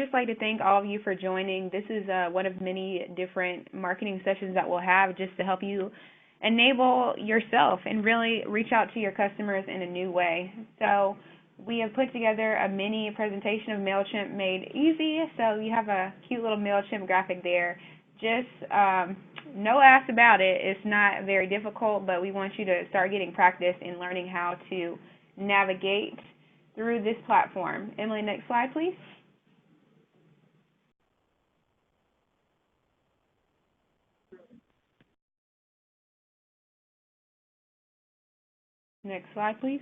Just like to thank all of you for joining. This is one of many different marketing sessions that we'll have just to help you enable yourself and really reach out to your customers in a new way. So we have put together a mini presentation of MailChimp made easy. So you have a cute little MailChimp graphic there. Just no ask about it. It's not very difficult, but we want you to start getting practice in learning how to navigate through this platform. Emily, next slide, please. Next slide, please.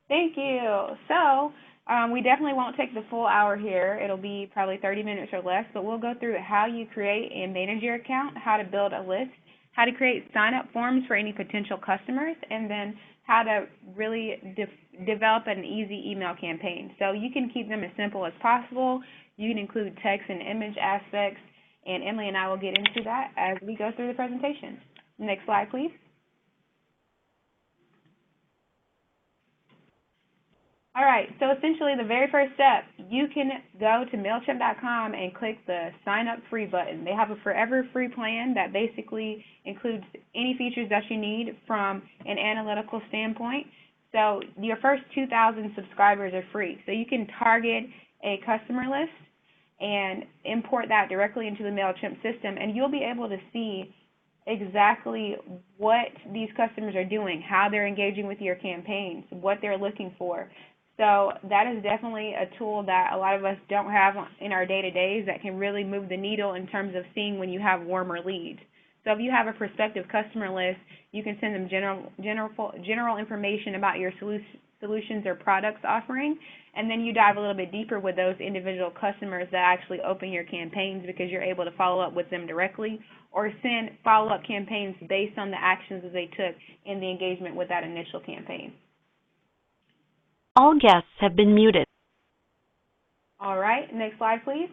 Thank you. So we definitely won't take the full hour here. It'll be probably 30 minutes or less, but we'll go through how you create and manage your account, how to build a list, how to create sign-up forms for any potential customers, and then how to really develop an easy email campaign. So you can keep them as simple as possible. You can include text and image aspects, and Emily and I will get into that as we go through the presentation. Next slide, please. All right, so essentially the very first step, you can go to MailChimp.com and click the Sign Up Free button. They have a forever free plan that basically includes any features that you need from an analytical standpoint. So your first 2,000 subscribers are free. So you can target a customer list and import that directly into the MailChimp system, and you'll be able to see exactly what these customers are doing, how they're engaging with your campaigns, what they're looking for. So that is definitely a tool that a lot of us don't have in our day-to-days that can really move the needle in terms of seeing when you have warmer leads. So if you have a prospective customer list, you can send them general information about your solutions or products offering, and then you dive a little bit deeper with those individual customers that actually open your campaigns because you're able to follow up with them directly or send follow-up campaigns based on the actions that they took in the engagement with that initial campaign. All guests have been muted. All right, next slide, please.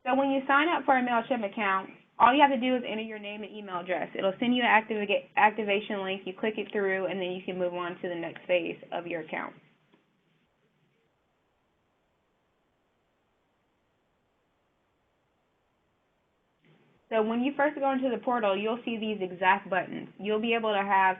So when you sign up for a MailChimp account, all you have to do is enter your name and email address. It'll send you an activation link. You click it through, and then you can move on to the next phase of your account. So when you first go into the portal, you'll see these exact buttons. You'll be able to have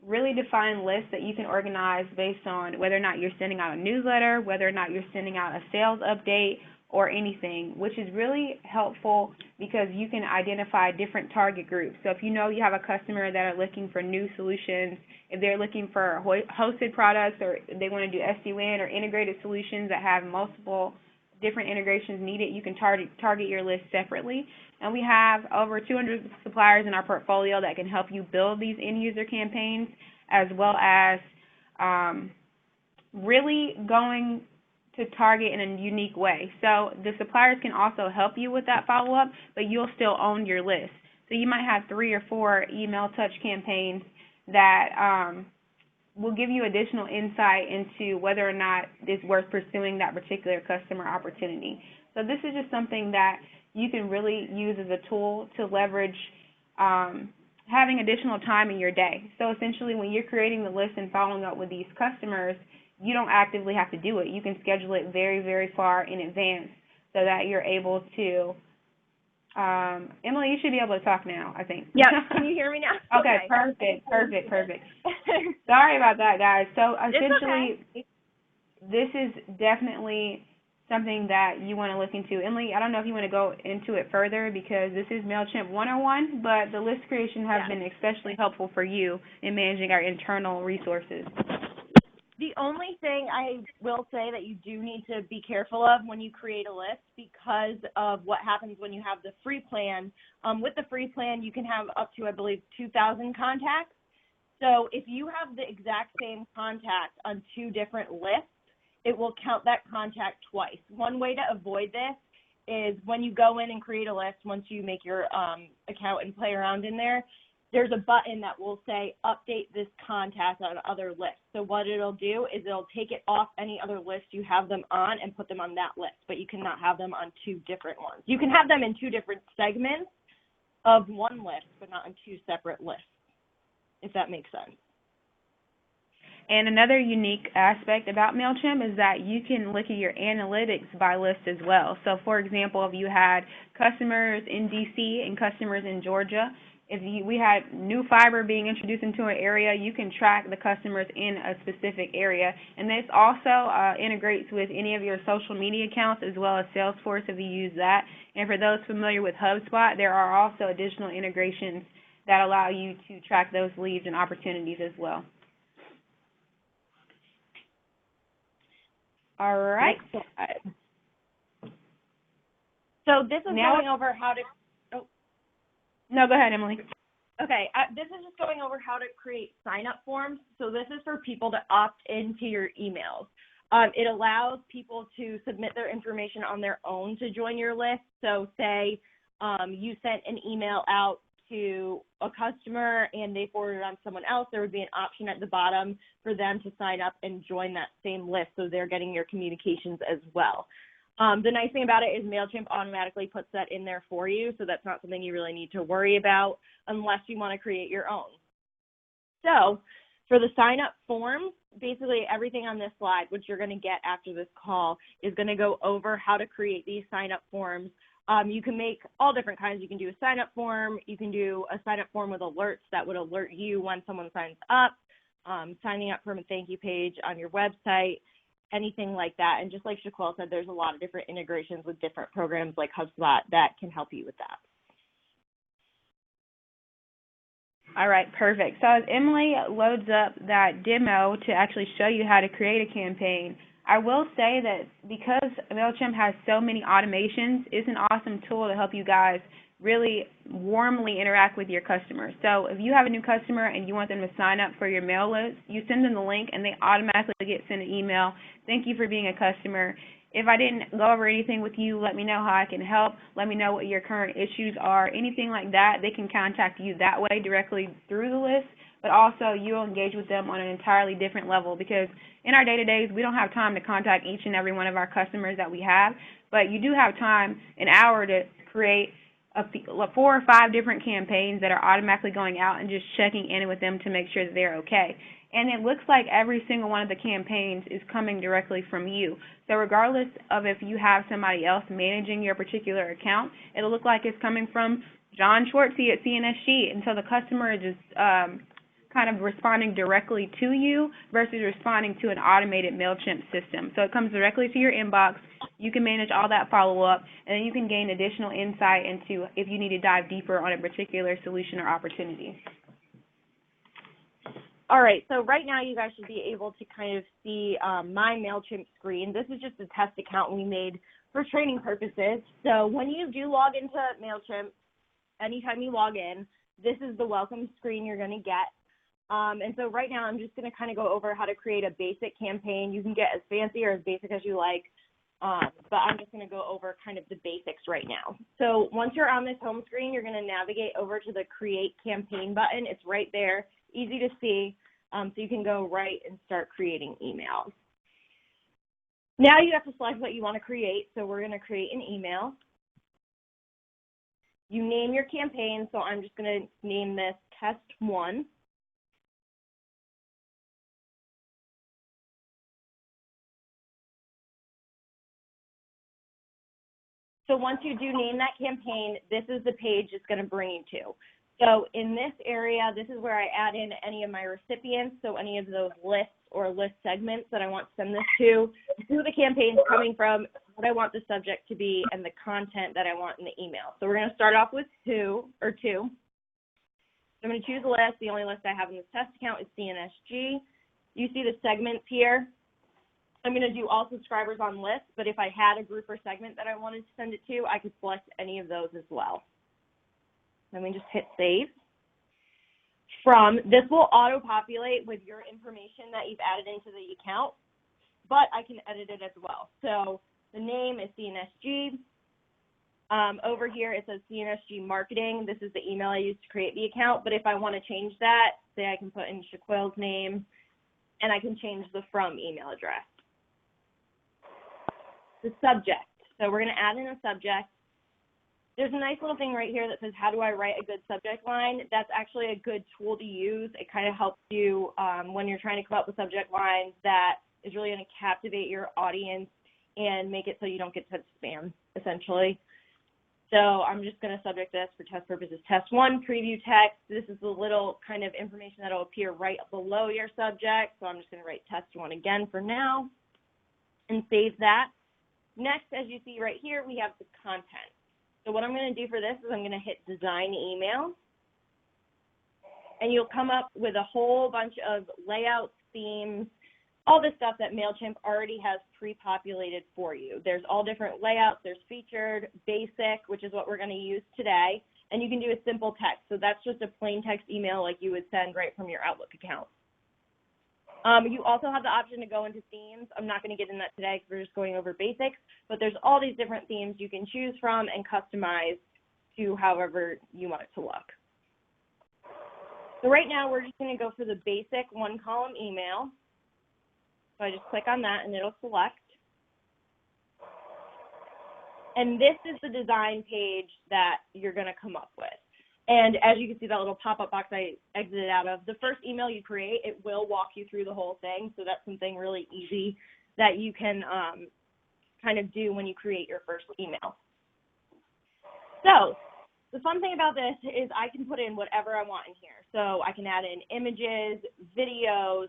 really defined lists that you can organize based on whether or not you're sending out a newsletter, whether or not you're sending out a sales update or anything, which is really helpful because you can identify different target groups. So if you know you have a customer that are looking for new solutions, if they're looking for hosted products or they want to do sd-wan or integrated solutions that have multiple different integrations needed, you can target your list separately. And we have over 200 suppliers in our portfolio that can help you build these end-user campaigns, as well as really going to target in a unique way. So the suppliers can also help you with that follow-up, but you'll still own your list. So you might have 3 or 4 email touch campaigns that will give you additional insight into whether or not it's worth pursuing that particular customer opportunity. So this is just something that you can really use as a tool to leverage having additional time in your day. So essentially when you're creating the list and following up with these customers, you don't actively have to do it. You can schedule it very, very far in advance so that you're able to Emily, you should be able to talk now, I think. Yeah, can you hear me now? Okay, perfect. Sorry about that, guys. So essentially, this is definitely something that you want to look into. Emily, I don't know if you want to go into it further because this is MailChimp 101, but the list creation has been especially helpful for you in managing our internal resources. The only thing I will say that you do need to be careful of when you create a list because of what happens when you have the free plan. With the free plan, you can have up to, I believe, 2,000 contacts. So if you have the exact same contact on 2 different lists, it will count that contact twice. One way to avoid this is when you go in and create a list, once you make your account and play around in there, there's a button that will say update this contact on other lists. So what it'll do is it'll take it off any other list you have them on and put them on that list, but you cannot have them on 2 different ones. You can have them in 2 different segments of one list, but not on 2 separate lists, if that makes sense. And another unique aspect about MailChimp is that you can look at your analytics by list as well. So, for example, if you had customers in DC and customers in Georgia, we had new fiber being introduced into an area, you can track the customers in a specific area. And this also integrates with any of your social media accounts as well as Salesforce if you use that. And for those familiar with HubSpot, there are also additional integrations that allow you to track those leads and opportunities as well. All right. So this is now going over how to. Oh. No, go ahead, Emily. Okay, this is just going over how to create sign-up forms. So this is for people to opt into your emails. It allows people to submit their information on their own to join your list. So say you sent an email out to a customer and they forwarded it on to someone else, there would be an option at the bottom for them to sign up and join that same list so they're getting your communications as well. The nice thing about it is MailChimp automatically puts that in there for you, so that's not something you really need to worry about unless you want to create your own. So for the sign-up form, basically everything on this slide, which you're going to get after this call, is going to go over how to create these sign-up forms. You can make all different kinds. You can do a sign-up form. You can do a sign-up form with alerts that would alert you when someone signs up, signing up for a thank you page on your website, anything like that. And just like Shaquille said, there's a lot of different integrations with different programs like HubSpot that can help you with that. All right, perfect. So as Emily loads up that demo to actually show you how to create a campaign, I will say that because MailChimp has so many automations, it's an awesome tool to help you guys really warmly interact with your customers. So if you have a new customer and you want them to sign up for your mail list, you send them the link and they automatically get sent an email. Thank you for being a customer. If I didn't go over anything with you, let me know how I can help. Let me know what your current issues are. Anything like that, they can contact you that way directly through the list, but also you'll engage with them on an entirely different level because in our day-to-days, we don't have time to contact each and every one of our customers that we have, but you do have time, an hour, to create 4 or 5 different campaigns that are automatically going out and just checking in with them to make sure that they're okay. And it looks like every single one of the campaigns is coming directly from you. So regardless of if you have somebody else managing your particular account, it'll look like it's coming from John Schwartzy at CNSG. And so the customer is just kind of responding directly to you versus responding to an automated MailChimp system. So it comes directly to your inbox. You can manage all that follow-up, and then you can gain additional insight into if you need to dive deeper on a particular solution or opportunity. All right, so right now you guys should be able to kind of see my MailChimp screen. This is just a test account we made for training purposes. So when you do log into MailChimp, anytime you log in, this is the welcome screen you're going to get. And so right now I'm just going to kind of go over how to create a basic campaign. You can get as fancy or as basic as you like, but I'm just going to go over kind of the basics right now. So once you're on this home screen, you're going to navigate over to the Create Campaign button. It's right there, easy to see, so you can go right and start creating emails. Now you have to select what you want to create, so we're going to create an email. You name your campaign, so I'm just going to name this Test 1. So once you do name that campaign, this is the page it's going to bring you to. So in this area, this is where I add in any of my recipients, so any of those lists or list segments that I want to send this to, who the campaign's coming from, what I want the subject to be, and the content that I want in the email. So we're going to start off with two. So I'm going to choose a list. The only list I have in this test account is CNSG. You see the segments here. I'm going to do all subscribers on list, but if I had a group or segment that I wanted to send it to, I could select any of those as well. Let me just hit save. This will auto-populate with your information that you've added into the account, but I can edit it as well. So the name is CNSG. Over here it says CNSG Marketing. This is the email I used to create the account, but if I want to change that, say I can put in Shaquille's name, and I can change the from email address. The subject. So we're going to add in a subject. There's a nice little thing right here that says, how do I write a good subject line? That's actually a good tool to use. It kind of helps you when you're trying to come up with subject lines that is really going to captivate your audience and make it so you don't get sent spam, essentially. So I'm just going to subject this for test purposes, test 1, preview text. This is the little kind of information that will appear right below your subject. So I'm just going to write test 1 again for now and save that. Next, as you see right here, we have the content. So what I'm going to do for this is I'm going to hit design email, and you'll come up with a whole bunch of layouts, themes, all this stuff that MailChimp already has pre-populated for you. There's all different layouts. There's featured, basic, which is what we're going to use today, and you can do a simple text. So that's just a plain text email like you would send right from your Outlook account. You also have the option to go into themes. I'm not going to get in that today because we're just going over basics, but there's all these different themes you can choose from and customize to however you want it to look. So right now we're just going to go for the basic 1-column email. So I just click on that and it'll select. And this is the design page that you're going to come up with. And as you can see, that little pop-up box I exited out of, the first email you create, it will walk you through the whole thing. So that's something really easy that you can kind of do when you create your first email. So the fun thing about this is I can put in whatever I want in here. So I can add in images, videos.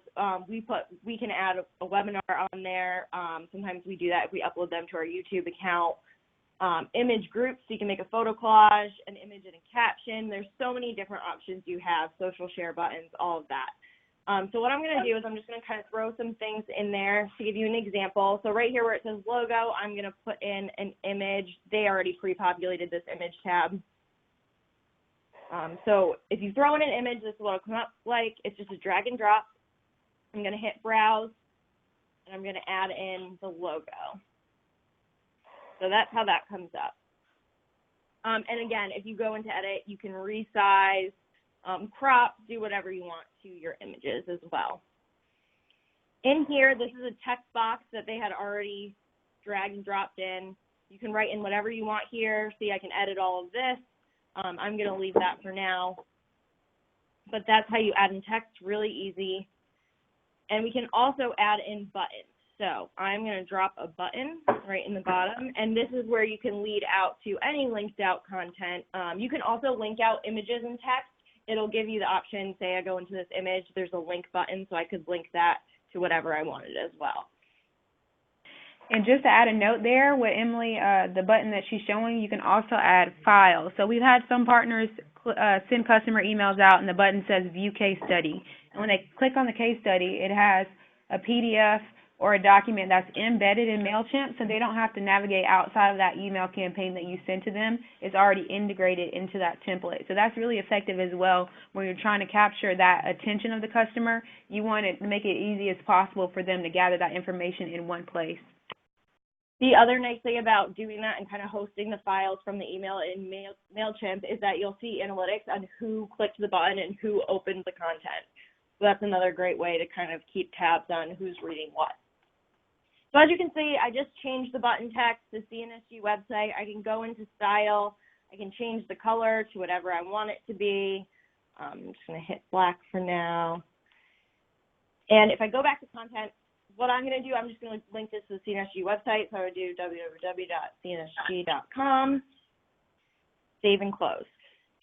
We can add a webinar on there. Sometimes we do that if we upload them to our YouTube account. Image groups, so you can make a photo collage, an image and a caption. There's so many different options you have, social share buttons, all of that. So what I'm going to do is I'm just going to kind of throw some things in there to give you an example. So right here where it says logo, I'm going to put in an image. They already pre-populated this image tab. So if you throw in an image, this is what it'll come up like. It's just a drag and drop. I'm going to hit browse, and I'm going to add in the logo. So that's how that comes up. And again, if you go into edit, you can resize, crop, do whatever you want to your images as well. In here, this is a text box that they had already dragged and dropped in. You can write in whatever you want here. See, I can edit all of this. I'm going to leave that for now. But that's how you add in text, really easy. And we can also add in buttons. So I'm going to drop a button right in the bottom, and this is where you can lead out to any linked out content. You can also link out images and text. It'll give you the option, say I go into this image, there's a link button, so I could link that to whatever I wanted as well. And just to add a note there with Emily, the button that she's showing, you can also add files. So we've had some partners send customer emails out, and the button says View Case Study. And when they click on the case study, it has a PDF or a document that's embedded in MailChimp, so they don't have to navigate outside of that email campaign that you sent to them. It's already integrated into that template. So that's really effective as well when you're trying to capture that attention of the customer. You want it to make it easy as possible for them to gather that information in one place. The other nice thing about doing that and kind of hosting the files from the email in MailChimp is that you'll see analytics on who clicked the button and who opened the content. So that's another great way to kind of keep tabs on who's reading what. So as you can see, I just changed the button text to CNSG website. I can go into style. I can change the color to whatever I want it to be. I'm just going to hit black for now. And if I go back to content, what I'm going to do, I'm just going to link this to the CNSG website. So I would do www.cnsg.com, save and close.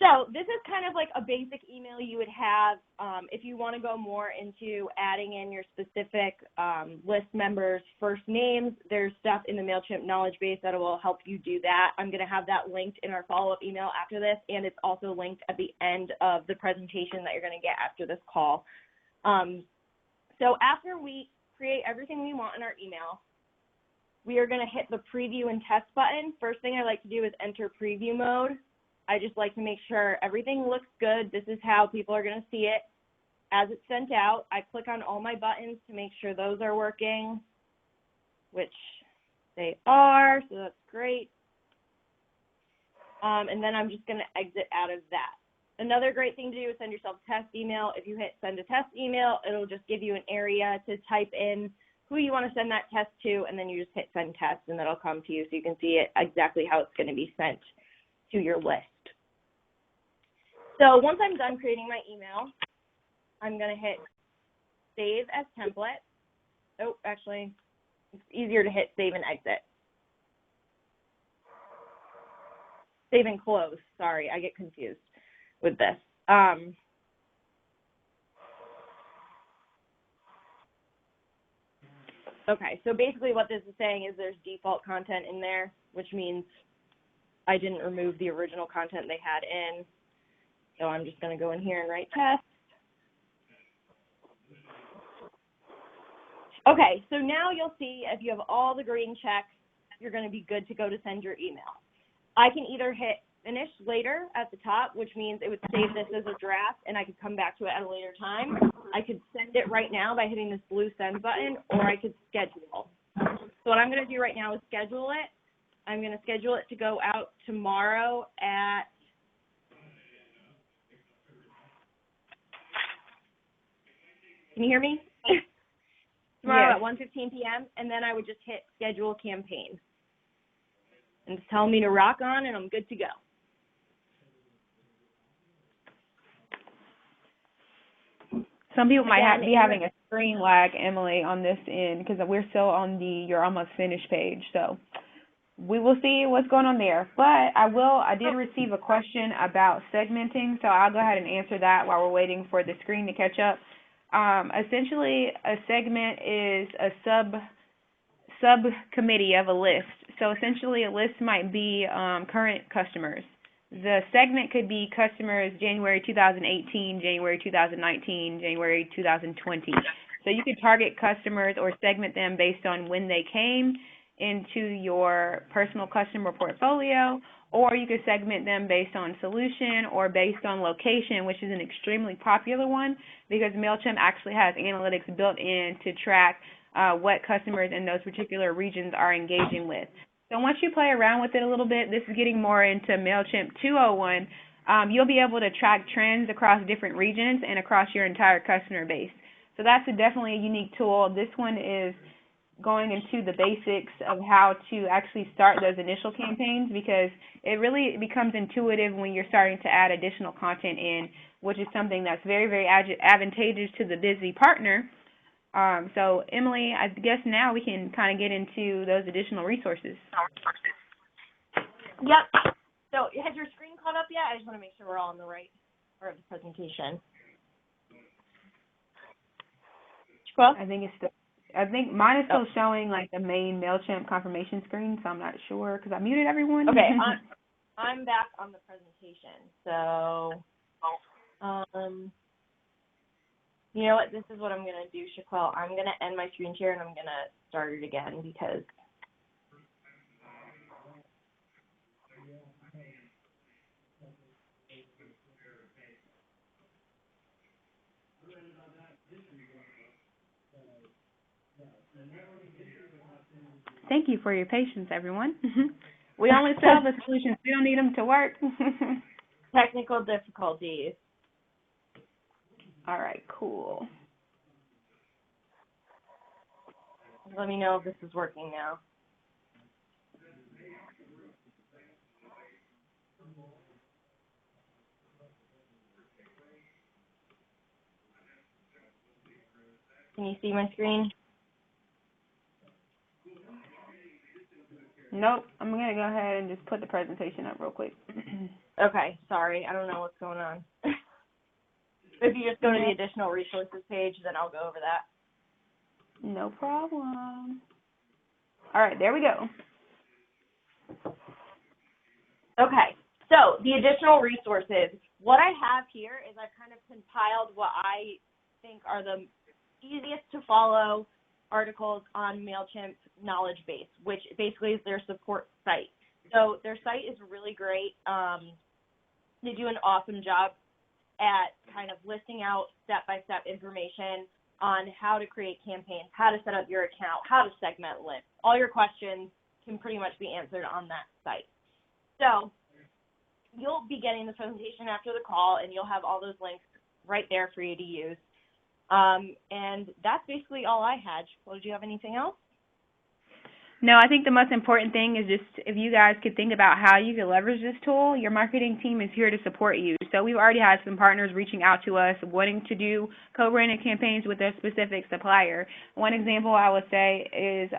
So this is kind of like a basic email you would have if you want to go more into adding in your specific list members' first names. There's stuff in the MailChimp knowledge base that will help you do that. I'm going to have that linked in our follow-up email after this, and it's also linked at the end of the presentation that you're going to get after this call. So after we create everything we want in our email, we are going to hit the preview and test button. First thing I like to do is enter preview mode. I just like to make sure everything looks good. This is how people are going to see it as it's sent out. I click on all my buttons to make sure those are working, which they are, so that's great. And then I'm just going to exit out of that. Another great thing to do is send yourself a test email. If you hit send a test email, it'll just give you an area to type in who you want to send that test to, and then you just hit send test, and that'll come to you so you can see it exactly how it's going to be sent to your list. So once I'm done creating my email, I'm going to hit Save as Template. Oh, actually, it's easier to hit Save and Exit. Save and Close. Sorry, I get confused with this. Okay, so basically what this is saying is there's default content in there, which means I didn't remove the original content they had in. So I'm just going to go in here and write test. Okay, so now you'll see if you have all the green checks, you're going to be good to go to send your email. I can either hit finish later at the top, which means it would save this as a draft and I could come back to it at a later time. I could send it right now by hitting this blue send button, or I could schedule. So what I'm going to do right now is schedule it. I'm going to schedule it to go out tomorrow at Can you hear me? Tomorrow Yes. at 1:15 p.m., and then I would just hit schedule campaign. And it's telling me to rock on, and I'm good to go. Some people might be having a screen lag, Emily, on this end because we're still on the You're Almost Finished page. So we will see what's going on there. But I did receive a question about segmenting, so I'll go ahead and answer that while we're waiting for the screen to catch up. Essentially, a segment is a subcommittee of a list. So essentially, a list might be current customers. The segment could be customers January 2018, January 2019, January 2020. So you could target customers or segment them based on when they came into your personal customer portfolio, or you could segment them based on solution or based on location, which is an extremely popular one because MailChimp actually has analytics built in to track what customers in those particular regions are engaging with. So once you play around with it a little bit, this is getting more into MailChimp 201, you'll be able to track trends across different regions and across your entire customer base. So that's definitely a unique tool. This one is going into the basics of how to actually start those initial campaigns because it really becomes intuitive when you're starting to add additional content in, which is something that's very, very advantageous to the busy partner. So, Emily, I guess now we can kind of get into those additional resources. Yep. So has your screen caught up yet? I just want to make sure we're all on the right part of the presentation. Well, I think mine is still showing like the main MailChimp confirmation screen, so I'm not sure because I muted everyone. Okay, I'm back on the presentation. So, you know what? This is what I'm going to do, Shaquille. I'm going to end my screen share and I'm going to start it again because Thank you for your patience, everyone. We only sell the solutions. We don't need them to work. technical difficulties. All right, cool. Let me know if this is working now. Can you see my screen? Nope. I'm going to go ahead and just put the presentation up real quick. Okay, sorry. I don't know what's going on. If you just go to the additional resources page, then I'll go over that. No problem. All right, there we go. Okay, so the additional resources. What I have here is I've kind of compiled what I think are the easiest to follow articles on MailChimp knowledge base, which basically is their support site. So their site is really great. They do an awesome job at kind of listing out step-by-step information on how to create campaigns, how to set up your account, how to segment lists. All your questions can pretty much be answered on that site. So you'll be getting the presentation after the call, and you'll have all those links right there for you to use. And that's basically all I had. Well, did you have anything else? No, I think the most important thing is just if you guys could think about how you could leverage this tool, your marketing team is here to support you. So we've already had some partners reaching out to us wanting to do co-branded campaigns with their specific supplier. One example I would say is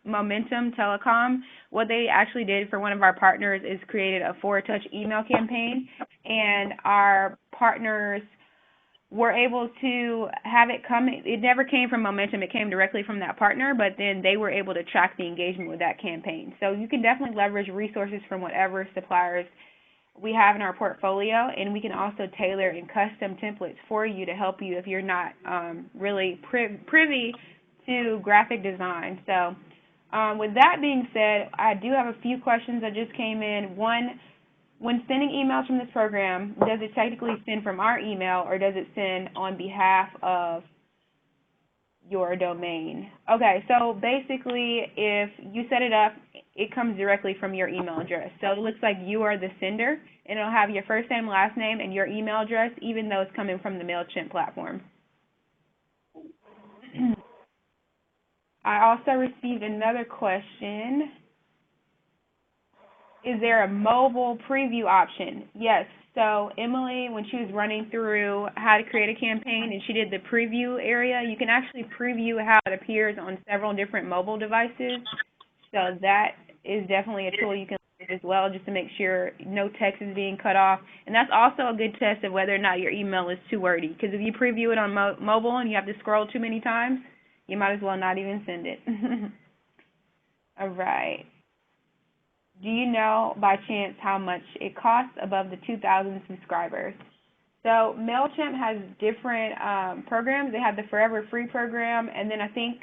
Momentum Telecom. What they actually did for one of our partners is created a forward-touch email campaign, and our partners were able to have it come. It never came from Momentum. It came directly from that partner, but then they were able to track the engagement with that campaign. So you can definitely leverage resources from whatever suppliers we have in our portfolio, and we can also tailor and custom templates for you to help you if you're not really privy to graphic design. So with that being said, I do have a few questions that just came in. One, when sending emails from this program, does it technically send from our email, or does it send on behalf of your domain? Okay, so basically, if you set it up, it comes directly from your email address. So it looks like you are the sender, and it'll have your first name, last name, and your email address, even though it's coming from the MailChimp platform. I also received another question. Is there a mobile preview option? Yes. So Emily, when she was running through how to create a campaign and she did the preview area, you can actually preview how it appears on several different mobile devices. So that is definitely a tool you can use as well, just to make sure no text is being cut off. And that's also a good test of whether or not your email is too wordy, because if you preview it on mobile and you have to scroll too many times, you might as well not even send it. All right. Do you know by chance how much it costs above the 2,000 subscribers? So MailChimp has different programs. They have the Forever Free program, and then I think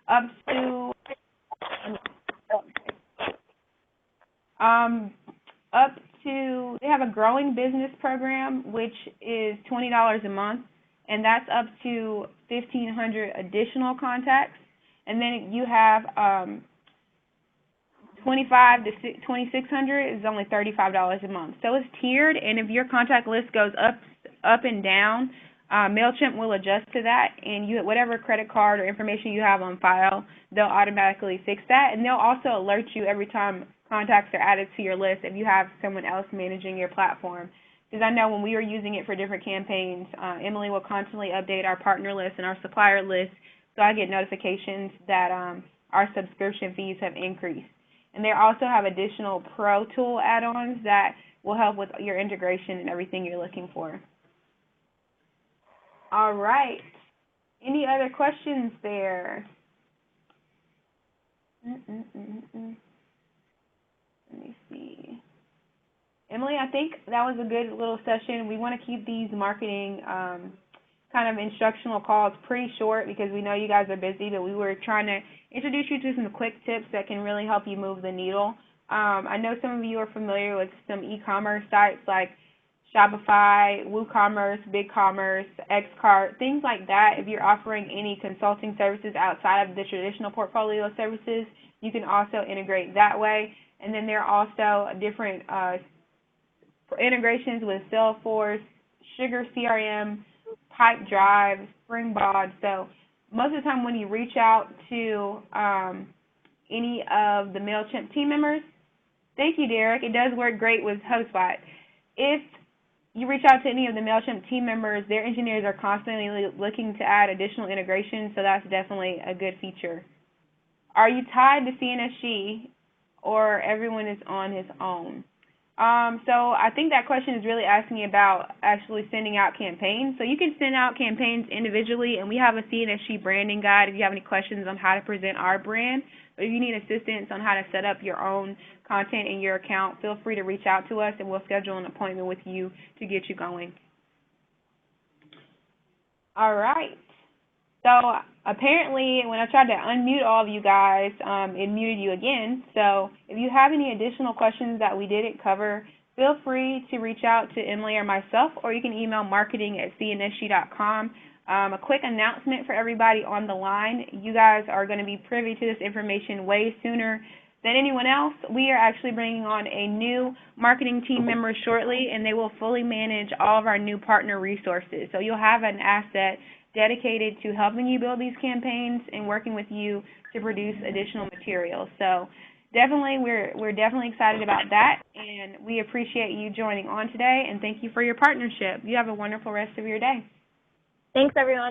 up to they have a growing business program, which is $20 a month, and that's up to 1,500 additional contacts. And then you have 25 to 2,600 is only $35 a month. So it's tiered, and if your contact list goes up and down, MailChimp will adjust to that, and whatever credit card or information you have on file, they'll automatically fix that, and they'll also alert you every time contacts are added to your list if you have someone else managing your platform. Because I know when we were using it for different campaigns, Emily will constantly update our partner list and our supplier list, so I get notifications that our subscription fees have increased. And they also have additional Pro Tool add-ons that will help with your integration and everything you're looking for. All right. Any other questions there? Let me see. Emily, I think that was a good little session. We want to keep these marketing kind of instructional calls pretty short because we know you guys are busy, but we were trying to introduce you to some quick tips that can really help you move the needle. I know some of you are familiar with some e-commerce sites like Shopify, WooCommerce, BigCommerce, Xcart, things like that. If you're offering any consulting services outside of the traditional portfolio of services, you can also integrate that way. And then there are also different integrations with Salesforce, Sugar CRM, Pipedrive, Springboard. So most of the time when you reach out to any of the MailChimp team members, thank you, Derek. It does work great with HubSpot. If you reach out to any of the MailChimp team members, their engineers are constantly looking to add additional integrations, so that's definitely a good feature. Are you tied to CNSG, or everyone is on his own? So I think that question is really asking about actually sending out campaigns. So you can send out campaigns individually, and we have a CNSG branding guide if you have any questions on how to present our brand. But if you need assistance on how to set up your own content in your account, feel free to reach out to us, and we'll schedule an appointment with you to get you going. All right. So apparently when I tried to unmute all of you guys, it muted you again. So if you have any additional questions that we didn't cover, feel free to reach out to Emily or myself, or you can email marketing@cnsg.com. A quick announcement for everybody on the line. You guys are going to be privy to this information way sooner than anyone else. We are actually bringing on a new marketing team member shortly, and they will fully manage all of our new partner resources. So you'll have an asset dedicated to helping you build these campaigns and working with you to produce additional materials. So definitely, we're definitely excited about that, and we appreciate you joining on today, and thank you for your partnership. You have a wonderful rest of your day. Thanks, everyone.